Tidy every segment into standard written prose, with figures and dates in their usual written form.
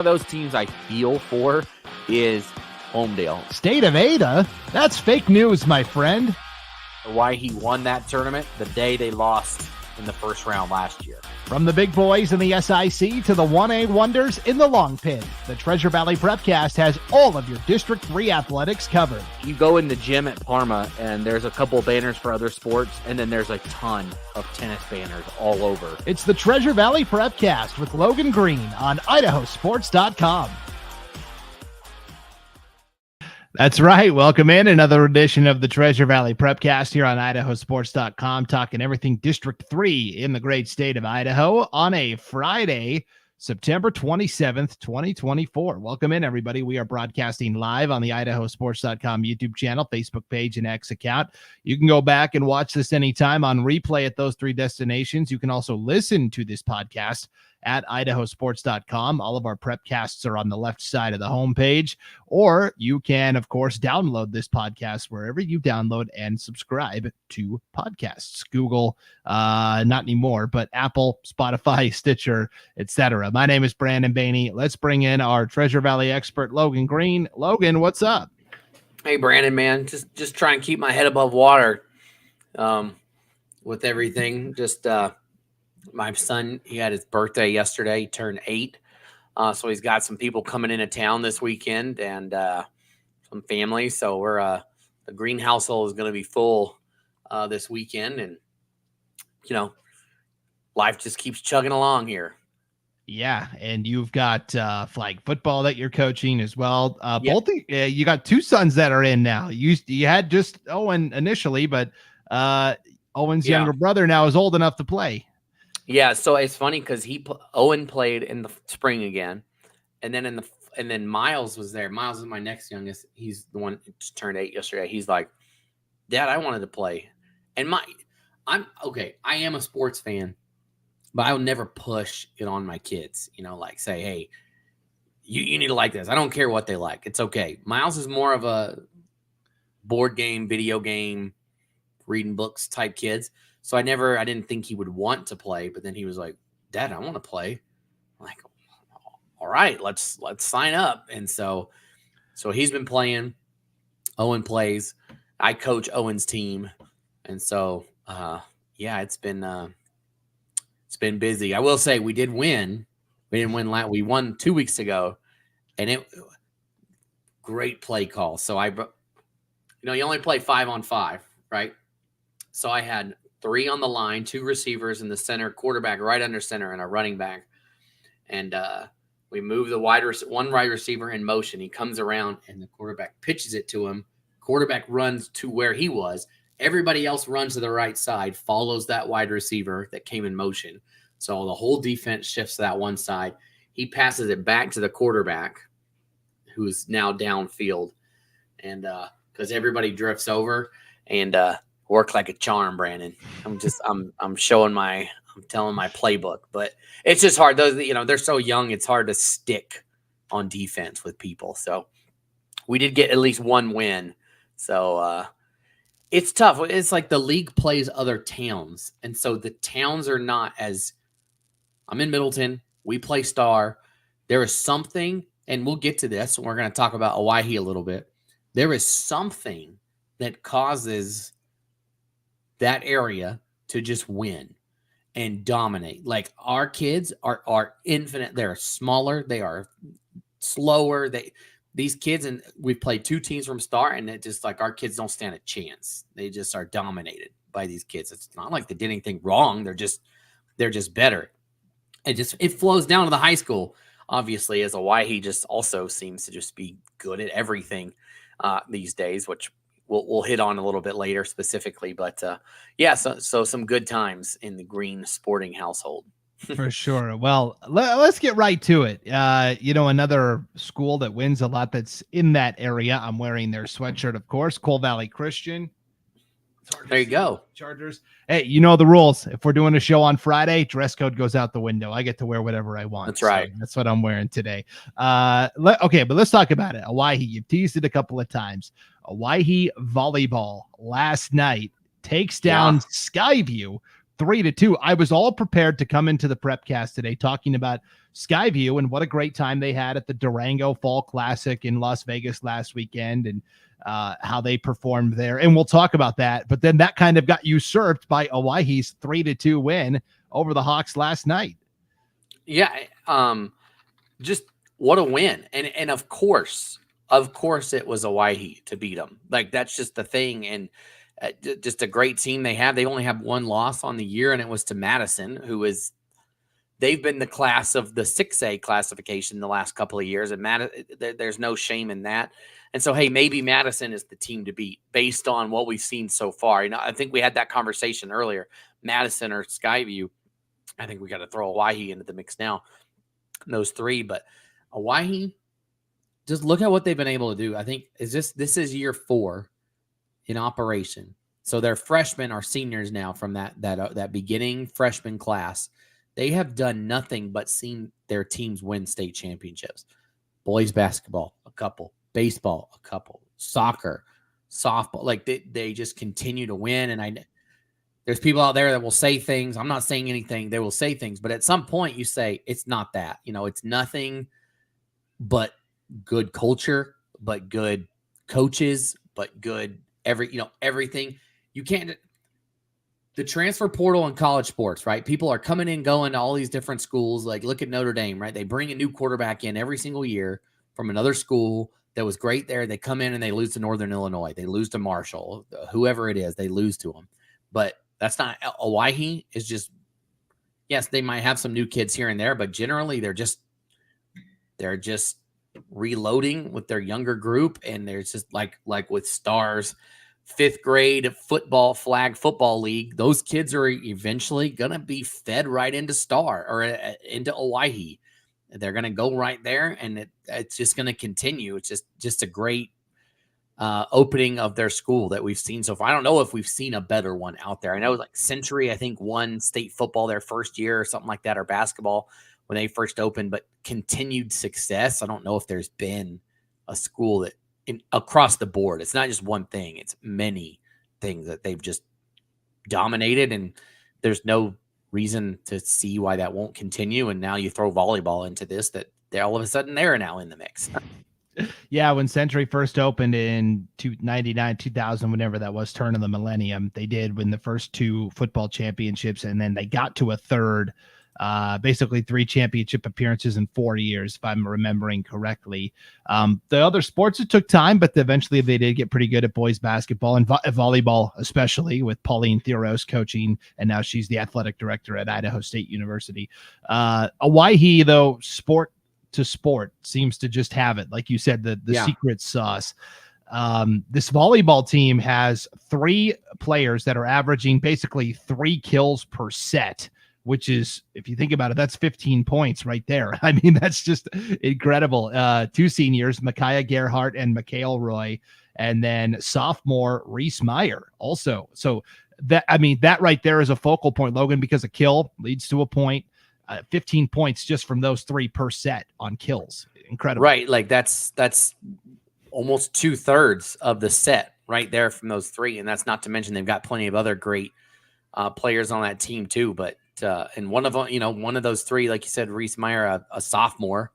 of those teams I feel for is Homedale. State of Ada? That's fake news, my friend. Why he won that tournament the day they lost in the first round last year. From the big boys in the SIC to the 1A wonders in the long pin, the Treasure Valley Prepcast has all of your District 3 athletics covered. You go in the gym at Parma, and there's a couple banners for other sports, and then there's a ton of tennis banners all over. It's the Treasure Valley Prepcast with Logan Green on IdahoSports.com. That's right. Welcome in another edition of the Treasure Valley Prepcast here on IdahoSports.com, talking everything District 3 in the great state of Idaho on a Friday, September 27th, 2024. Welcome in, everybody. We are broadcasting live on the IdahoSports.com YouTube channel, Facebook page, and X account. You can go back and watch this anytime on replay at those three destinations. You can also listen to this podcast at IdahoSports.com. All of our prepcasts are on the left side of the homepage, or you can, of course, download this podcast wherever you download and subscribe to podcasts. Google, not anymore, but Apple, Spotify, Stitcher, etc. My name is Brandon Baney. Let's bring in our Treasure Valley expert, Logan Green. Logan, what's up? Hey, Brandon, man, just try and keep my head above water with everything. My son, he had his birthday yesterday. He turned 8. So he's got some people coming into town this weekend and some family. So the Green household is going to be full this weekend. And, you know, life just keeps chugging along here. Yeah, and you've got flag football that you're coaching as well. Yep. You got two sons that are in now. You had just Owen initially, but Owen's younger brother now is old enough to play. Yeah, so it's funny because Owen played in the spring again, and then Miles was there. Miles is my next youngest. He's the one who just turned 8 yesterday. He's like, Dad, I wanted to play, and I am a sports fan, but I will never push it on my kids. You know, like say, hey, you need to like this. I don't care what they like. It's okay. Miles is more of a board game, video game, reading books type kids. So I didn't think he would want to play, but then he was like, Dad, I want to play. I'm like, all right, let's sign up. And so he's been playing. Owen plays. I coach Owen's team. And so, it's been busy. I will say we did win. We didn't win we won 2 weeks ago, and great play call. So you only play 5-on-5, right? So I had 3 on the line, 2 receivers in the center, quarterback right under center, and a running back. And we move the one wide receiver in motion. He comes around, and the quarterback pitches it to him. Quarterback runs to where he was. Everybody else runs to the right side, follows that wide receiver that came in motion. So the whole defense shifts to that one side. He passes it back to the quarterback, who's now downfield. And because everybody drifts over and work like a charm, Brandon. I'm telling my playbook, but it's just hard. Those, they're so young. It's hard to stick on defense with people. So we did get at least one win. So it's tough. It's like the league plays other towns. And so the towns are not as, I'm in Middleton. We play Star. There is something, and we'll get to this. We're going to talk about Owyhee a little bit. There is something that causes that area to just win and dominate. Like our kids are infinite. They're smaller. They are slower. These kids, and we've played 2 teams from Star, and it just like our kids don't stand a chance. They just are dominated by these kids. It's not like they did anything wrong. They're just better. It flows down to the high school, obviously, as Owyhee just also seems to just be good at everything these days, which we'll hit on a little bit later specifically. But so some good times in the Green sporting household. For sure. Well, let's get right to it. Another school that wins a lot that's in that area. I'm wearing their sweatshirt, of course. Coal Valley Christian. There you go. Chargers. Hey, you know the rules. If we're doing a show on Friday, dress code goes out the window. I get to wear whatever I want. That's right. So that's what I'm wearing today. But let's talk about it. Owyhee, you've teased it a couple of times. Owyhee volleyball last night takes down Skyview 3-2. I was all prepared to come into the Prepcast today talking about Skyview and what a great time they had at the Durango Fall Classic in Las Vegas last weekend, and how they performed there. And we'll talk about that. But then that kind of got usurped by Owaihi's 3-2 win over the Hawks last night. Yeah. Just what a win. And of course it was Owaihi to beat them. Like, that's just the thing. And just a great team they have. They only have one loss on the year, and it was to Madison, they've been the class of the 6A classification the last couple of years, and there's no shame in that. And so, hey, maybe Madison is the team to beat based on what we've seen so far. I think we had that conversation earlier, Madison or Skyview. I think we got to throw Owaihi into the mix now, those three. But Owaihi, just look at what they've been able to do. I think this is year 4 in operation. So their freshmen are seniors now from that beginning freshman class. They have done nothing but seen their teams win state championships. Boys basketball, a couple. Baseball, a couple. Soccer, softball. Like, they just continue to win. And there's people out there that will say things. I'm not saying anything. They will say things. But at some point you say, it's not that. It's nothing but good culture, but good coaches, but good everything. You can't. The transfer portal in college sports, right? People are coming in, going to all these different schools. Like, look at Notre Dame, right? They bring a new quarterback in every single year from another school that was great there. They come in and they lose to Northern Illinois. They lose to Marshall, whoever it is, they lose to them. But that's not Owaihi. Is just, yes, they might have some new kids here and there, but generally they're just reloading with their younger group. And there's just like with Stars, 5th grade football flag football league, those kids are eventually going to be fed right into Star or into Owaihi. They're going to go right there, and it's just going to continue. It's just a great opening of their school that we've seen so far. I don't know if we've seen a better one out there. I know like Century, I think, won state football their first year or something like that, or basketball when they first opened, but continued success. I don't know if there's been a school that across the board. It's not just one thing. It's many things that they've just dominated, and there's no reason to see why that won't continue. And now you throw volleyball into this, that they're all of a sudden they're now in the mix. Yeah, when Century first opened in 99, 2000, whenever that was, turn of the millennium, they did win the first 2 football championships, and then they got to a third, basically 3 championship appearances in 4 years, if I'm remembering correctly. The other sports, it took time, but eventually they did get pretty good at boys basketball and volleyball, especially with Pauline Theros coaching, and now she's the athletic director at Idaho State University. Owaihi, though, sport to sport, seems to just have it. Like you said, the secret sauce. This volleyball team has 3 players that are averaging basically 3 kills per set, which is, if you think about it, that's 15 points right there. I mean, that's just incredible. 2 seniors, Micaiah Gerhardt and Mikhail Roy, and then sophomore Reese Meyer also. So that right there is a focal point, Logan, because a kill leads to a point. 15 points just from those 3 per set on kills. Incredible. Right. Like that's almost 2/3 of the set right there from those 3. And that's not to mention they've got plenty of other great players on that team too. But and one of them, one of those 3, like you said, Reese Meyer, a sophomore.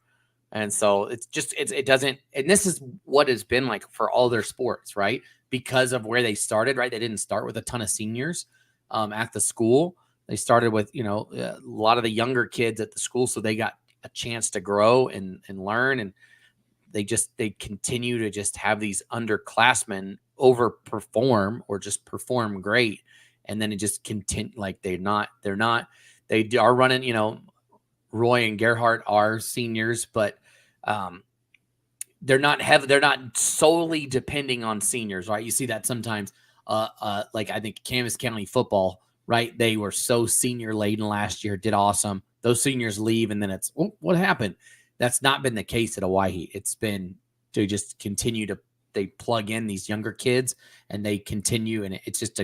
And so it doesn't, and this is what it's been like for all their sports, right? Because of where they started, right? They didn't start with a ton of seniors at the school. They started with, a lot of the younger kids at the school. So they got a chance to grow and learn. And they continue to just have these underclassmen overperform or just perform great. And then it just continue, like they are running, Roy and Gerhardt are seniors, but they're not solely depending on seniors, right? You see that sometimes, like I think Camas County football, right? They were so senior laden last year, did awesome. Those seniors leave, and then it's, what happened? That's not been the case at Owaihi. It's been to just continue to, they plug in these younger kids and they continue, and it's just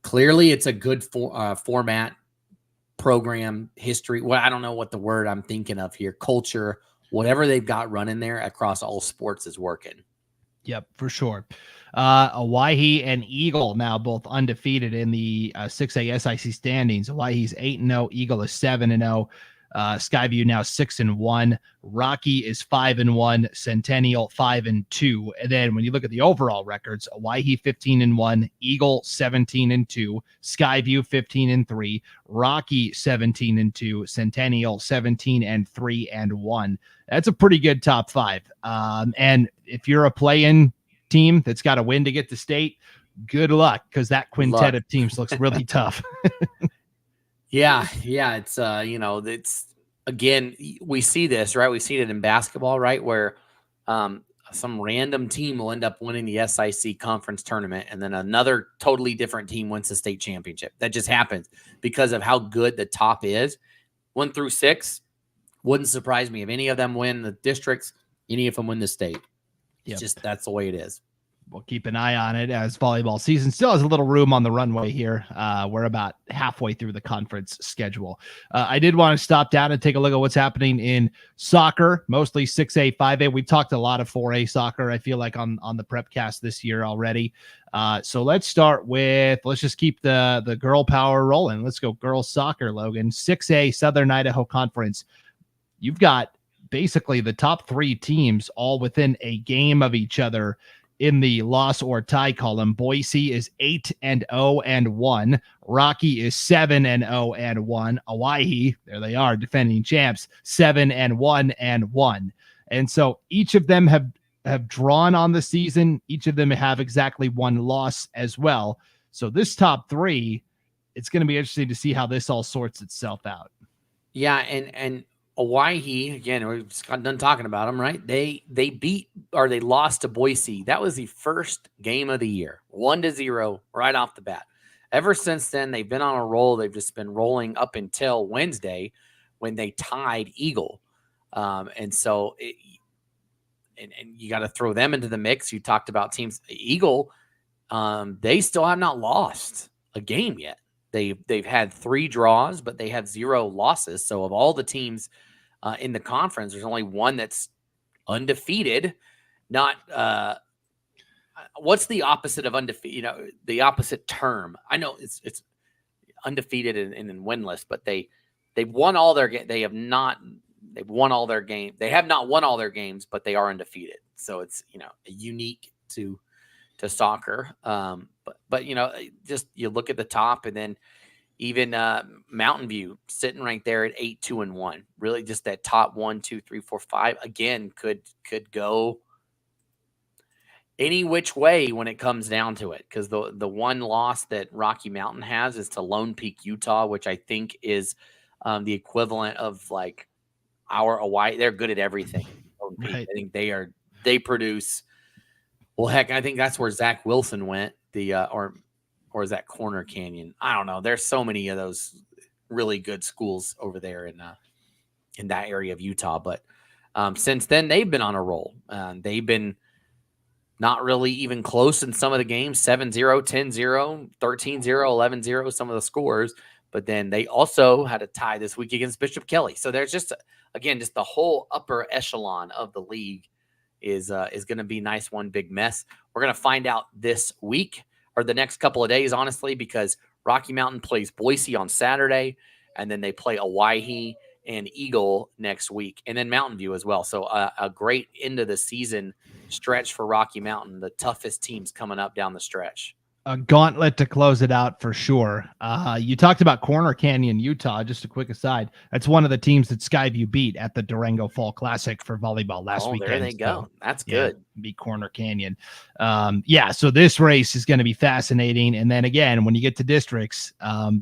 clearly it's a good format, program, history. Well, I don't know what the word I'm thinking of here, culture, whatever they've got running there across all sports is working. Yep, for sure. Owyhee and Eagle now both undefeated in the 6A SIC standings. Owyhee's 8-0, Eagle is 7-0. Skyview now 6-1. Rocky is 5-1. Centennial 5-2. And then when you look at the overall records, Owyhee 15-1, Eagle 17-2, Skyview 15-3, Rocky 17-2, Centennial 17-3-1. That's a pretty good top five. And if you're a play-in team that's got to win to get to state, good luck, because that quintet of teams looks really tough. Yeah. It's it's, again, we see this, right? We see it in basketball, right? Where some random team will end up winning the SIC conference tournament, and then another totally different team wins the state championship. That just happens because of how good the top is. 1 through 6, wouldn't surprise me if any of them win the districts, any of them win the state. It's just, that's the way it is. We'll keep an eye on it as volleyball season still has a little room on the runway here. We're about halfway through the conference schedule. I did want to stop down and take a look at what's happening in soccer, mostly 6A, 5A. We've talked a lot of 4A soccer, I feel like, on the Prepcast this year already. So let's just keep the girl power rolling. Let's go girls soccer, Logan. 6A Southern Idaho Conference. You've got basically the top 3 teams all within a game of each other in the loss or tie column. Boise is 8-0-1. Rocky is 7-0-1. Owyhee, there they are, defending champs, 7-1-1. And so each of them have drawn on the season. Each of them have exactly 1 loss as well. So this top 3, it's going to be interesting to see how this all sorts itself out. Yeah, and Owyhee, again, we've just got done talking about them, right? They lost to Boise. That was the first game of the year, 1-0 right off the bat. Ever since then, they've been on a roll. They've just been rolling up until Wednesday when they tied Eagle. And so you got to throw them into the mix. You talked about teams. Eagle, they still have not lost a game yet. They've had 3 draws, but they have 0 losses. So of all the teams in the conference, there's only one that's undefeated. Not what's the opposite of undefeated? The opposite term. I know it's undefeated and winless, but they've won all their games. They've won all their games. They have not won all their games, but they are undefeated. So it's unique to soccer. But just you look at the top, and then even Mountain View sitting right there at 8-2-1. Really, just that top 1, 2, 3, 4, 5 again could go any which way when it comes down to it. Because the one loss that Rocky Mountain has is to Lone Peak, Utah, which I think is the equivalent of like our Hawaii. They're good at everything. Lone Peak. Right. I think they produce. Well, heck, I think that's where Zach Wilson went. Or is that Corner Canyon? I don't know. There's so many of those really good schools over there in that area of Utah. But since then, they've been on a roll. They've been not really even close in some of the games, 7-0, 10-0, 13-0, 11-0, some of the scores. But then they also had a tie this week against Bishop Kelly. So there's just the whole upper echelon of the league is going to be nice, one big mess. We're going to find out this week or the next couple of days, honestly, because Rocky Mountain plays Boise on Saturday, and then they play Owyhee and Eagle next week, and then Mountain View as well. So a great end of the season stretch for Rocky Mountain, the toughest teams coming up down the stretch. A gauntlet to close it out for sure. You talked about Corner Canyon, Utah. Just a quick aside. That's one of the teams that Skyview beat at the Durango Fall Classic for volleyball last weekend. There they go. So, that's good. Beat Corner Canyon. So this race is going to be fascinating. And then again, when you get to districts,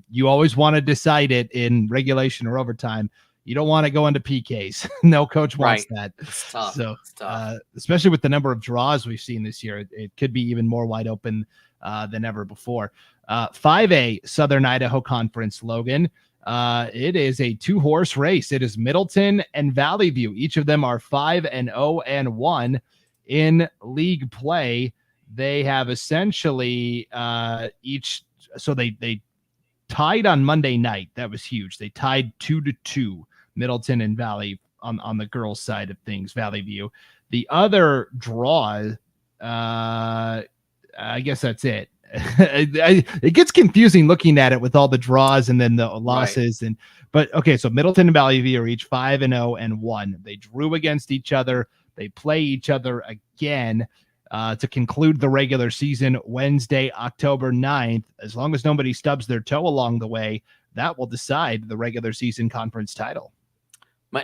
you always want to decide it in regulation or overtime. You don't want to go into PKs. No coach wants that. It's tough. So, it's tough. Especially with the number of draws we've seen this year, it could be even more wide open than ever before. 5A Southern Idaho Conference, Logan. It is a 2-horse race. It is Middleton and Valley View. Each of them are 5-0-1 in league play. They have essentially so they tied on Monday night. That was huge. They tied 2-2, Middleton and Valley on the girls' side of things, Valley View. The other draw I guess that's it. It gets confusing looking at it with all the draws and then the losses. But okay, so Middleton and Valley View are each 5-0 and 1. They drew against each other. They play each other again to conclude the regular season Wednesday, October 9th. As long as nobody stubs their toe along the way, that will decide the regular season conference title.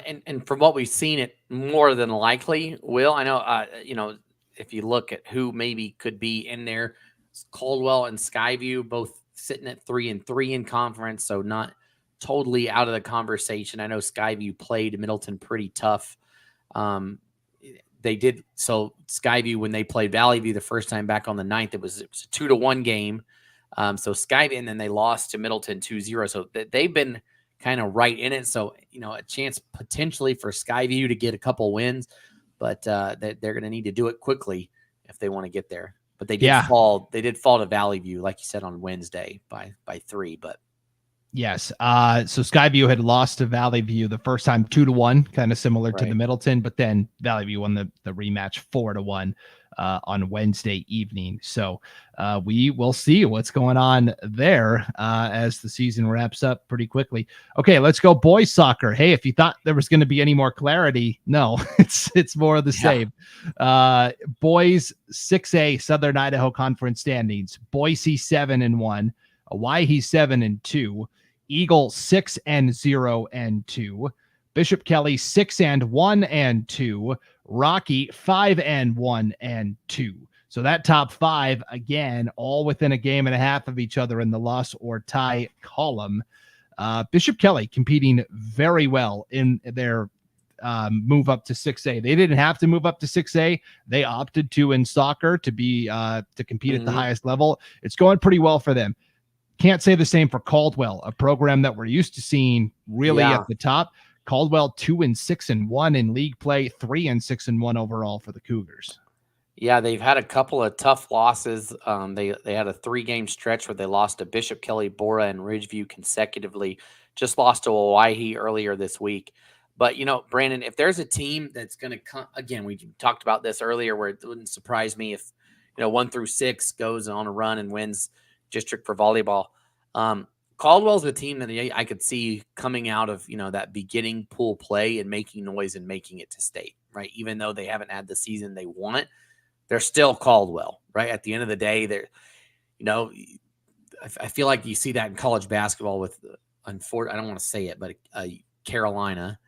And from what we've seen, it more than likely will. I know, if you look at who maybe could be in there, Caldwell and Skyview both sitting at 3-3 in conference, so not totally out of the conversation. I know Skyview played Middleton pretty tough. They did. So Skyview, when they played Valley View the first time back on the 9th, it was a 2-1 game. So Skyview, and then they lost to Middleton 2-0. So they've been kind of right in it. So, a chance potentially for Skyview to get a couple wins, but they're going to need to do it quickly if they want to get there. But they did fall. They did fall to Valley View, like you said, on Wednesday by 3. But yes, so Skyview had lost to Valley View the first time 2-1, kind of similar to the Middleton, but then Valley View won the rematch 4-1 on Wednesday evening. So we will see what's going on there as the season wraps up pretty quickly. Okay, let's go boys soccer. Hey, if you thought there was going to be any more clarity, no, it's more of the same. Boys 6A Southern Idaho Conference standings: Boise 7-1, Owyhee 7-2, Eagle 6-0-2, Bishop Kelly 6-1-2, Rocky 5-1-2. So that top 5 again, all within a game and a half of each other in the loss or tie column. Bishop Kelly competing very well in their move up to 6A. They didn't have to move up to 6A. They opted to in soccer to be to compete at the highest level. It's going pretty well for them. Can't say the same for Caldwell, a program that we're used to seeing really at the top. Caldwell 2-6-1 in league play, 3-6-1 overall for the Cougars. Yeah, they've had a couple of tough losses. They had a 3-game stretch where they lost to Bishop Kelly, Bora, and Ridgeview consecutively. Just lost to Owyhee earlier this week. But, Brandon, if there's a team that's going to come, again, we talked about this earlier where it wouldn't surprise me if, 1 through 6 goes on a run and wins district for volleyball. Caldwell's a team that I could see coming out of, that beginning pool play and making noise and making it to state, right? Even though they haven't had the season they want, they're still Caldwell, right? At the end of the day, they're, I feel like you see that in college basketball with, I don't want to say it, but Carolina.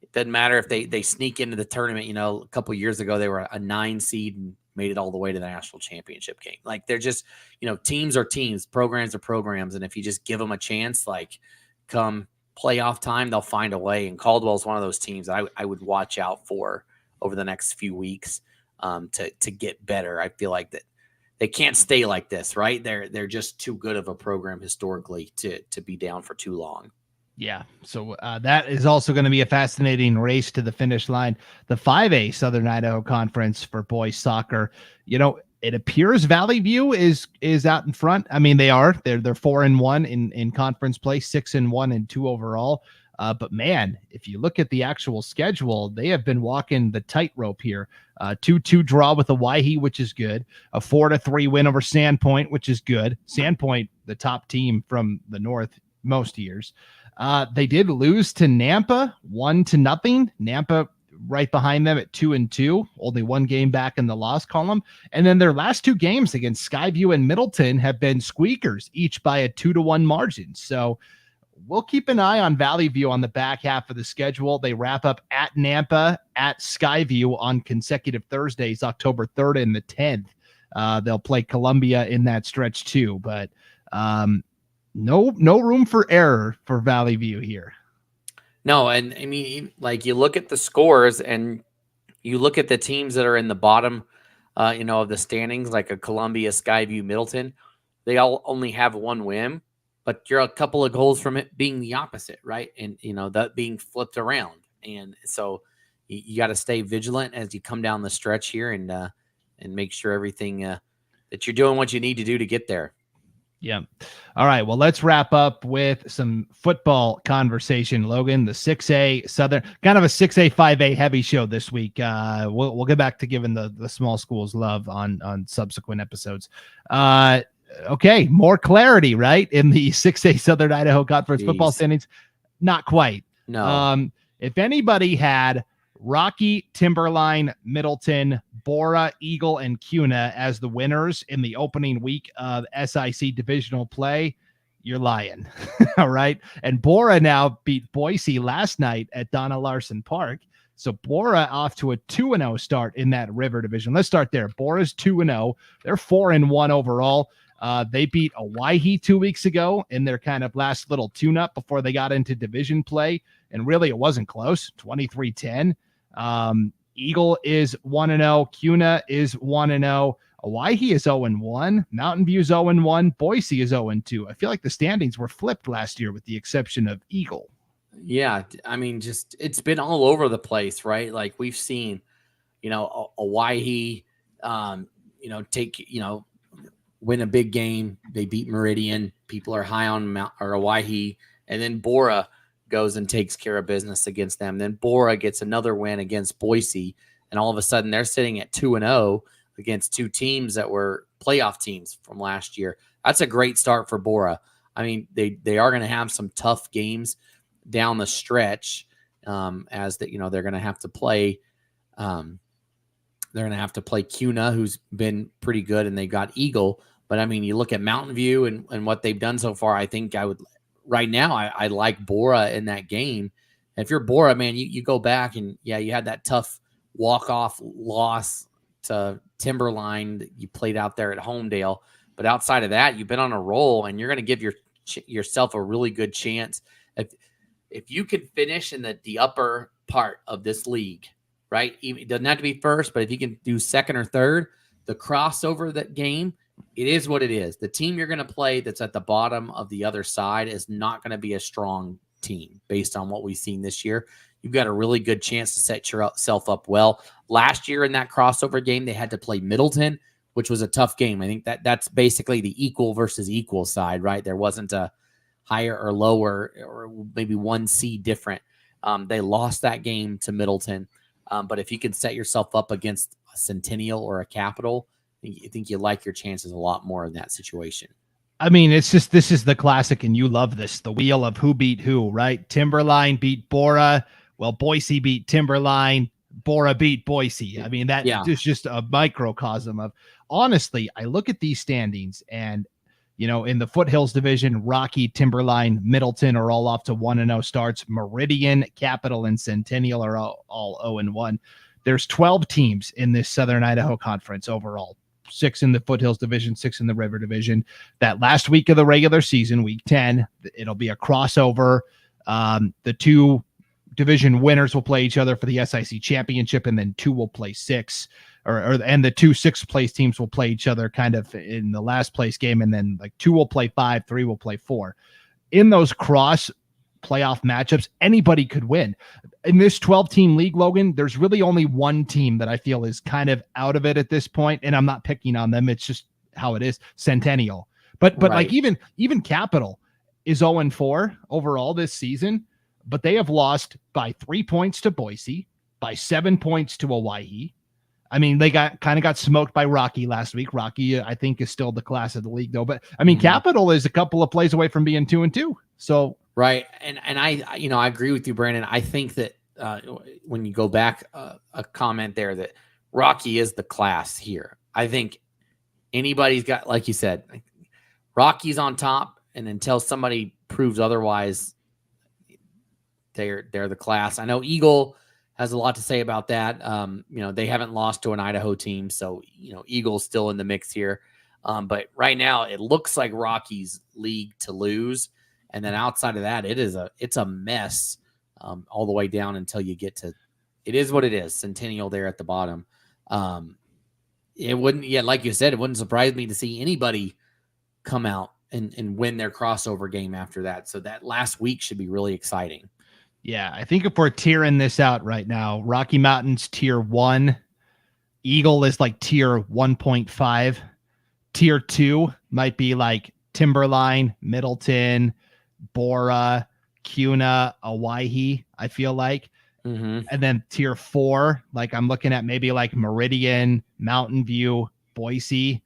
It doesn't matter if they sneak into the tournament. A couple of years ago, they were a 9 seed and made it all the way to the national championship game. Like, they're just, teams are teams, programs are programs. And if you just give them a chance, like come playoff time, they'll find a way. And Caldwell's one of those teams I would watch out for over the next few weeks to get better. I feel like that they can't stay like this, right? They're just too good of a program historically to be down for too long. Yeah, so that is also going to be a fascinating race to the finish line. The 5A Southern Idaho Conference for boys soccer. It appears Valley View is out in front. I mean, they're 4-1 in conference play, 6-1-2 overall. But man, if you look at the actual schedule, they have been walking the tightrope here. 2-2 draw with Owyhee, which is good. A 4-3 win over Sandpoint, which is good. Sandpoint, the top team from the north most years. They did lose to Nampa 1-0. Nampa right behind them at 2-2, only 1 game back in the loss column. And then their last 2 games against Skyview and Middleton have been squeakers, each by a 2-1 margin. So we'll keep an eye on Valley View on the back half of the schedule. They wrap up at Nampa, at Skyview on consecutive Thursdays, October 3rd and the 10th. They'll play Columbia in that stretch too, but no room for error for Valley View here. No, and I mean, like, you look at the scores and you look at the teams that are in the bottom, of the standings, like a Columbia, Skyview, Middleton. They all only have 1 win, but you're a couple of goals from it being the opposite, right? And that being flipped around, and so you got to stay vigilant as you come down the stretch here and make sure everything that you're doing what you need to do to get there. Yeah. All right. Well, let's wrap up with some football conversation, Logan. The 6A Southern, kind of a 6A, 5A heavy show this week. We'll get back to giving the small schools love on subsequent episodes. Okay. More clarity, right? In the 6A Southern Idaho Conference football standings. Not quite. No. If anybody had Rocky, Timberline, Middleton, Bora, Eagle, and Kuna as the winners in the opening week of SIC divisional play, you're lying. All right. And Bora now beat Boise last night at Donna Larson Park. So Bora off to a 2-0 start in that River division. Let's start there. Bora's 2-0. They're 4-1 overall. They beat Owyhee 2 weeks ago in their kind of last little tune-up before they got into division play. And really, it wasn't close, 23-10. Eagle is 1-0. Kuna is 1-0. Owyhee is 0-1. Mountain View's 0-1. Boise is 0-2. I feel like the standings were flipped last year with the exception of Eagle. Yeah. I mean, just it's been all over the place, right? Like we've seen, Owyhee, win a big game. They beat Meridian. People are high on Owyhee. And then Bora goes and takes care of business against them. Then Bora gets another win against Boise, and all of a sudden they're sitting at 2-0 against two teams that were playoff teams from last year. That's a great start for Bora. I mean, they are going to have some tough games down the stretch, as that they're going to have to play. They're going to have to play Kuna, who's been pretty good, and they got Eagle. But I mean, you look at Mountain View and what they've done so far. I think right now, I like Bora in that game. And if you're Bora, man, you go back and, you had that tough walk-off loss to Timberline that you played out there at Homedale. But outside of that, you've been on a roll, and you're going to give yourself a really good chance. If you can finish in the upper part of this league, right? It doesn't have to be first, but if you can do second or third, the crossover that game, it is what it is. The team you're going to play that's at the bottom of the other side is not going to be a strong team based on what we've seen this year. You've got a really good chance to set yourself up well. Last year in that crossover game, they had to play Middleton, which was a tough game. I think that's basically the equal versus equal side, right? There wasn't a higher or lower or maybe one seed different. They lost that game to Middleton. But if you can set yourself up against a Centennial or a Capital, I think you like your chances a lot more in that situation. I mean, this is the classic, and you love this, the wheel of who beat who, right? Timberline beat Bora. Well, Boise beat Timberline. Bora beat Boise. I mean, that is just a microcosm of, honestly, I look at these standings and, in the Foothills division, Rocky, Timberline, Middleton are all off to 1-0 starts. Meridian, Capital, and Centennial are all 0-1. There's 12 teams in this Southern Idaho Conference overall. 6 in the Foothills division, 6 in the River division. That last week of the regular season, week 10, it'll be a crossover. The two division winners will play each other for the SIC championship, and then 2 will play 6, and the 2 6th place teams will play each other kind of in the last place game, and then like 2 will play 5, 3 will play 4. In those cross playoff matchups, anybody could win. In this 12-team league, Logan, there's really only one team that I feel is kind of out of it at this point, and I'm not picking on them. It's just how it is, Centennial. But right. Like even Capital is 0-4 overall this season, but they have lost by 3 points to Boise, by 7 points to Owyhee. I mean, they got smoked by Rocky last week. Rocky, I think, is still the class of the league, though. But I mean, Capital is a couple of plays away from being 2-2. So right, and I agree with you, Brandon. I think that when you go back a comment there that Rocky is the class here. I think anybody's got, like you said, Rocky's on top, and until somebody proves otherwise, they're the class. I know Eagle has a lot to say about that. They haven't lost to an Idaho team, so Eagle's still in the mix here. But right now, it looks like Rocky's league to lose, and then outside of that, it's a mess all the way down until you get to. It is what it is. Centennial there at the bottom. It wouldn't, like you said, it wouldn't surprise me to see anybody come out and win their crossover game after that. So that last week should be really exciting. Yeah, I think if we're tiering this out right now, Rocky Mountain's tier 1, Eagle is like tier 1.5, tier 2 might be like Timberline, Middleton, Bora, Kuna, Owyhee, I feel like. Mm-hmm. And then tier 4, like I'm looking at maybe like Meridian, Mountain View, Boise,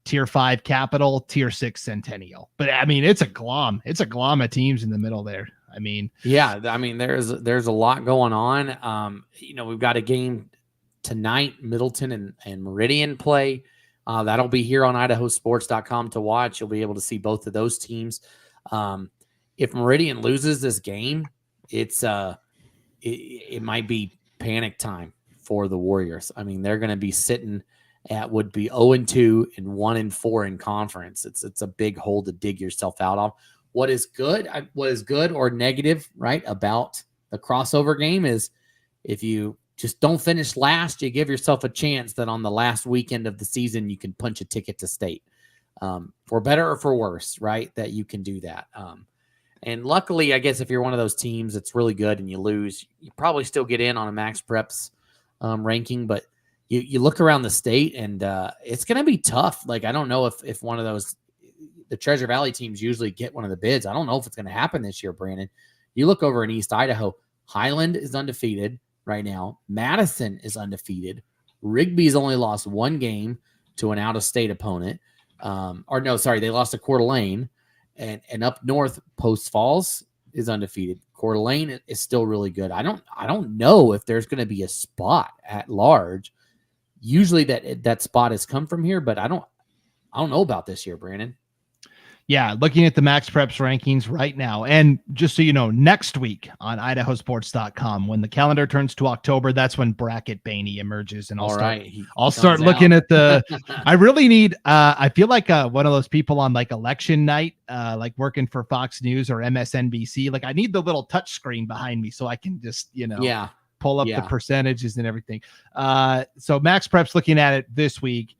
tier 5 Capital, tier 6 Centennial. But I mean, it's a glom of teams in the middle there. I mean, yeah, I mean, there's a lot going on. We've got a game tonight, Middleton and Meridian play. That'll be here on IdahoSports.com to watch. You'll be able to see both of those teams. If Meridian loses this game, it might be panic time for the Warriors. I mean, they're going to be sitting at would be 0-2 and 1-4 in conference. It's a big hole to dig yourself out of. What is good or negative, right, about the crossover game is if you just don't finish last, you give yourself a chance that on the last weekend of the season you can punch a ticket to state, for better or for worse, right? That you can do that. And luckily, I guess if you're one of those teams that's really good and you lose, you probably still get in on a Max Preps ranking. But you look around the state and it's going to be tough. Like, I don't know if one of those, the Treasure Valley teams usually get one of the bids. I don't know if it's going to happen this year, Brandon. You look over in East Idaho, Highland is undefeated right now. Madison is undefeated. Rigby's only lost one game to an out-of-state opponent. They lost to Coeur d'Alene. And up north, Post Falls is undefeated. Coeur d'Alene is still really good. I don't know if there's going to be a spot at large. Usually that spot has come from here, but I don't know about this year, Brandon. Yeah, looking at the Max Preps rankings right now. And just so you know, next week on IdahoSports.com, when the calendar turns to October, that's when Bracket Baney emerges. And I'll start looking at the I really need I feel like one of those people on like election night, like working for Fox News or MSNBC. Like I need the little touch screen behind me so I can just, pull up the percentages and everything. So Max Preps looking at it this week.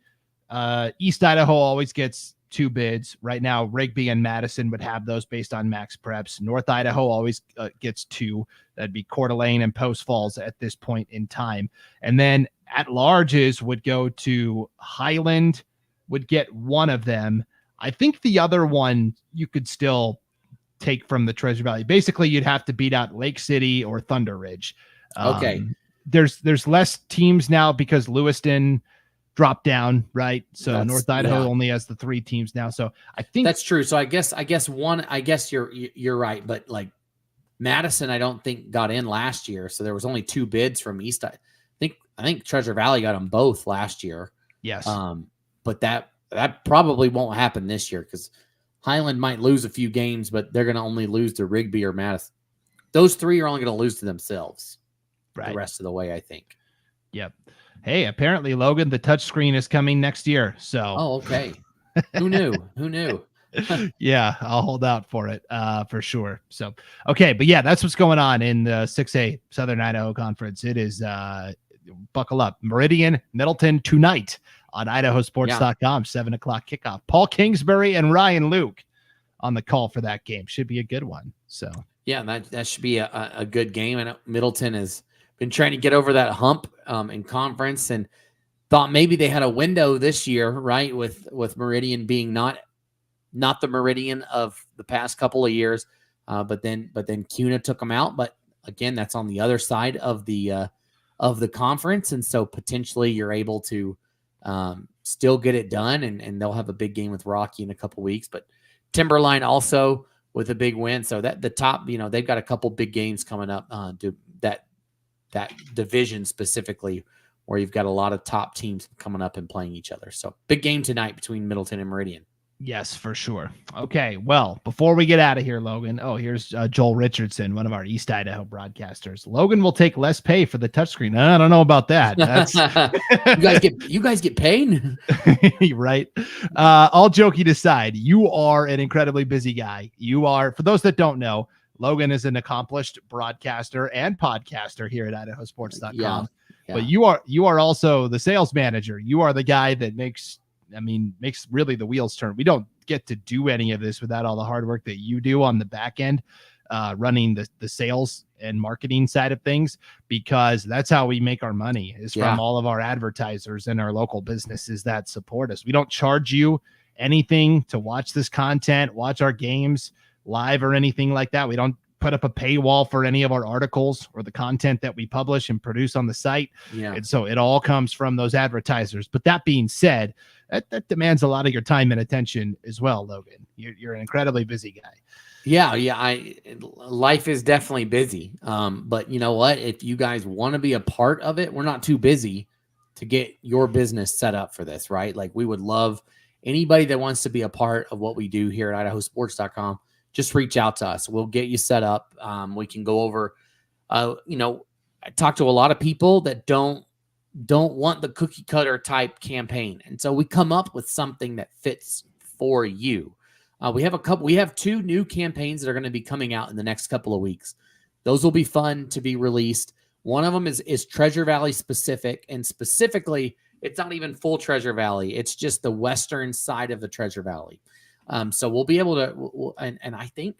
East Idaho always gets 2 bids. Right now, Rigby and Madison would have those based on Max Preps. North Idaho always gets 2. That'd be Coeur d'Alene and Post Falls at this point in time. And then at larges would go to Highland, would get one of them. I think the other one you could still take from the Treasure Valley. Basically, you'd have to beat out Lake City or Thunder Ridge. Okay. There's less teams now because Lewiston drop down, right? So North Idaho only has the 3 teams now. So I think that's true. So I guess you're right. But like Madison, I don't think got in last year. So there was only 2 bids from East. I think Treasure Valley got them both last year. Yes. But that probably won't happen this year because Highland might lose a few games, but they're going to only lose to Rigby or Madison. Those 3 are only going to lose to themselves the rest of the way, I think. Yep. Hey, apparently, Logan, the touchscreen is coming next year. So, okay. Who knew? Yeah, I'll hold out for it for sure. So, okay, but yeah, that's what's going on in the 6A Southern Idaho Conference. It is buckle up. Meridian, Middleton tonight on IdahoSports.com, 7:00 kickoff. Paul Kingsbury and Ryan Luke on the call for that game. Should be a good one. So, yeah, that should be a good game. And Middleton has been trying to get over that hump in conference and thought maybe they had a window this year, right? With Meridian being not the Meridian of the past couple of years. But then Kuna took them out. But again, that's on the other side of the conference. And so potentially you're able to still get it done and they'll have a big game with Rocky in a couple weeks, but Timberline also with a big win. So that the top, they've got a couple big games coming up to that division specifically where you've got a lot of top teams coming up and playing each other. So big game tonight between Middleton and Meridian. Yes, for sure. Okay, well, before we get out of here, Logan, here's Joel Richardson, one of our East Idaho broadcasters. Logan will take less pay for the touchscreen. I don't know about that. That's you guys get paid? Right. All joking aside, you are an incredibly busy guy. You are, for those that don't know, Logan is an accomplished broadcaster and podcaster here at IdahoSports.com. Yeah. But you are also the sales manager. You are the guy that makes really the wheels turn. We don't get to do any of this without all the hard work that you do on the back end, running the sales and marketing side of things, because that's how we make our money is from all of our advertisers and our local businesses that support us. We don't charge you anything to watch this content, watch our games live or anything like that. We don't put up a paywall for any of our articles or the content that we publish and produce on the site. Yeah. And so it all comes from those advertisers. But that being said, that demands a lot of your time and attention as well, Logan. You're an incredibly busy guy. Yeah. Life is definitely busy. But you know what? If you guys want to be a part of it, we're not too busy to get your business set up for this, right? Like, we would love anybody that wants to be a part of what we do here at IdahoSports.com. Just reach out to us. We'll get you set up. We can go over, I talk to a lot of people that don't want the cookie cutter type campaign. And so we come up with something that fits for you. We have 2 new campaigns that are going to be coming out in the next couple of weeks. Those will be fun to be released. One of them is Treasure Valley specific, and specifically, it's not even full Treasure Valley. It's just the western side of the Treasure Valley. So we'll be able to, and I think,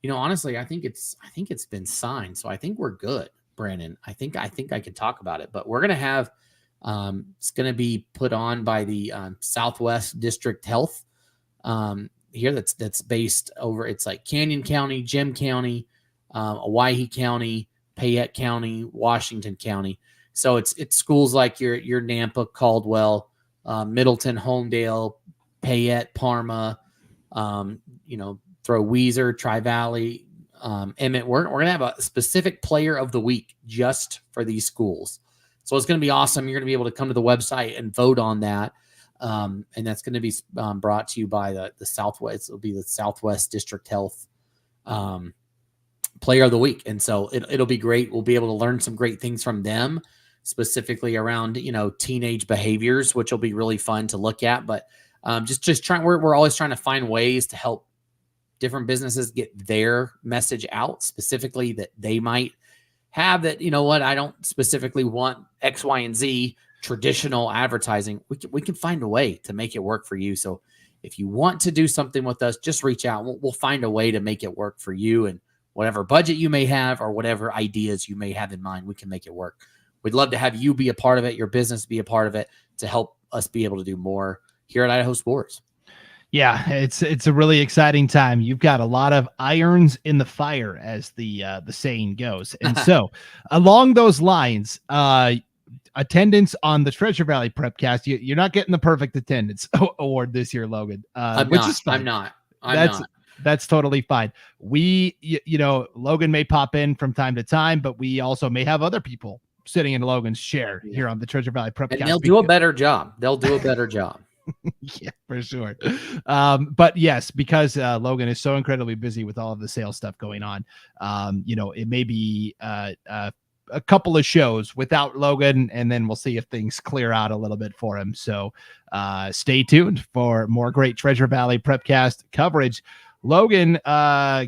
honestly, I think it's been signed. So I think we're good, Brandon. I think I can talk about it, but we're going to have, it's going to be put on by the Southwest District Health here. That's based over. It's like Canyon County, Gem County, Owyhee County, Payette County, Washington County. So it's schools like your Nampa, Caldwell, Middleton, Homedale, Payette, Parma, throw Weiser, Tri-Valley, Emmett. We're going to have a specific player of the week just for these schools. So it's going to be awesome. You're going to be able to come to the website and vote on that. And that's going to be brought to you by the Southwest. It'll be the Southwest District Health player of the week. And so it'll be great. We'll be able to learn some great things from them, specifically around, teenage behaviors, which will be really fun to look at. But just trying, we're always trying to find ways to help different businesses get their message out, specifically that they might have that, I don't specifically want X, Y, and Z traditional advertising. We can find a way to make it work for you. So if you want to do something with us, just reach out. We'll find a way to make it work for you, and whatever budget you may have or whatever ideas you may have in mind, we can make it work. We'd love to have you be a part of it, your business be a part of it, to help us be able to do more here at Idaho Sports. Yeah, it's a really exciting time. You've got a lot of irons in the fire, as the saying goes. And so along those lines, attendance on the Treasure Valley Prepcast, you're not getting the perfect attendance award this year, Logan. I'm not. That's totally fine. We, Logan may pop in from time to time, but we also may have other people sitting in Logan's chair here on the Treasure Valley Prepcast. And they'll do a better job. Yeah, for sure. But yes, because Logan is so incredibly busy with all of the sales stuff going on, it may be a couple of shows without Logan, and then we'll see if things clear out a little bit for him. So stay tuned for more great Treasure Valley Prepcast coverage. Logan,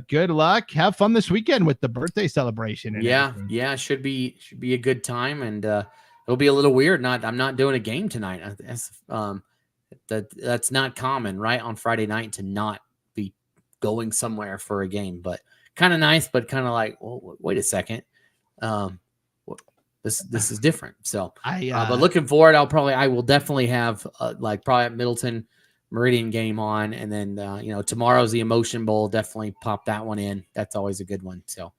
good luck. Have fun this weekend with the birthday celebration. Yeah. Should be a good time, and it'll be a little weird. I'm not doing a game tonight. That's not common, right? On Friday night to not be going somewhere for a game, but kind of nice, but kind of like, well, wait a second. This is different. So but looking forward, I will definitely have probably at Middleton Meridian game on, and then tomorrow's the Emotion Bowl. Definitely pop that one in. That's always a good one. So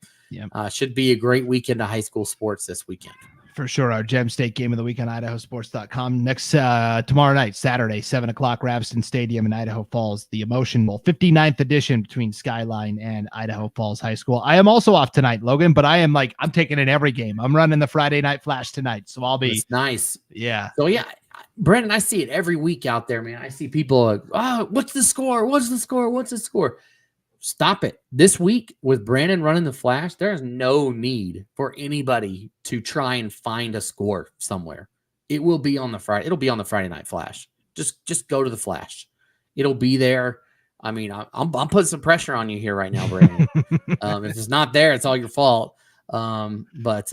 should be a great weekend of high school sports this weekend. For sure. Our Gem State game of the week on IdahoSports.com. Next tomorrow night, Saturday, 7:00, Ravston Stadium in Idaho Falls, the Emotion Bowl, 59th edition between Skyline and Idaho Falls High School. I am also off tonight, Logan, but I'm taking in every game. I'm running the Friday Night Flash tonight, so I'll be. That's nice. Yeah. So yeah, Brandon, I see it every week out there, man. I see people like, oh, what's the score? What's the score? What's the score? Stop it. This week with Brandon running the Flash, there is no need for anybody to try and find a score somewhere. It will be on the Friday. It'll be on the Friday Night Flash. Just go to the Flash. It'll be there. I mean, I'm putting some pressure on you here right now, Brandon. If it's not there, it's all your fault. But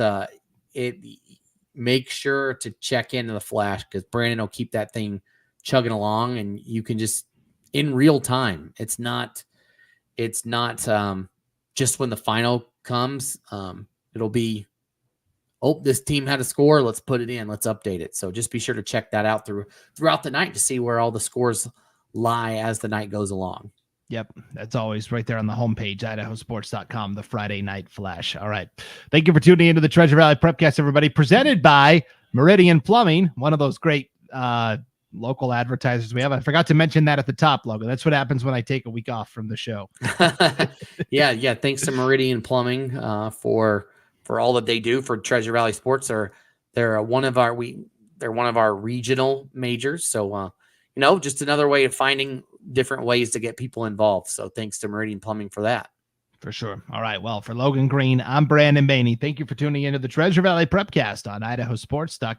make sure to check into the Flash, because Brandon will keep that thing chugging along, and you can just in real time. It's not just when the final comes. It'll be, this team had a score. Let's put it in. Let's update it. So just be sure to check that out throughout the night to see where all the scores lie as the night goes along. Yep, that's always right there on the homepage, IdahoSports.com, the Friday Night Flash. All right. Thank you for tuning into the Treasure Valley Prepcast, everybody. Presented by Meridian Plumbing, one of those great local advertisers we have. I forgot to mention that at the top, Logan. That's what happens when I take a week off from the show. Yeah. Thanks to Meridian Plumbing for all that they do for Treasure Valley Sports. They're one of our regional majors. So just another way of finding different ways to get people involved. So thanks to Meridian Plumbing for that. For sure. All right. Well, for Logan Green, I'm Brandon Baney. Thank you for tuning into the Treasure Valley Prepcast on IdahoSports.com.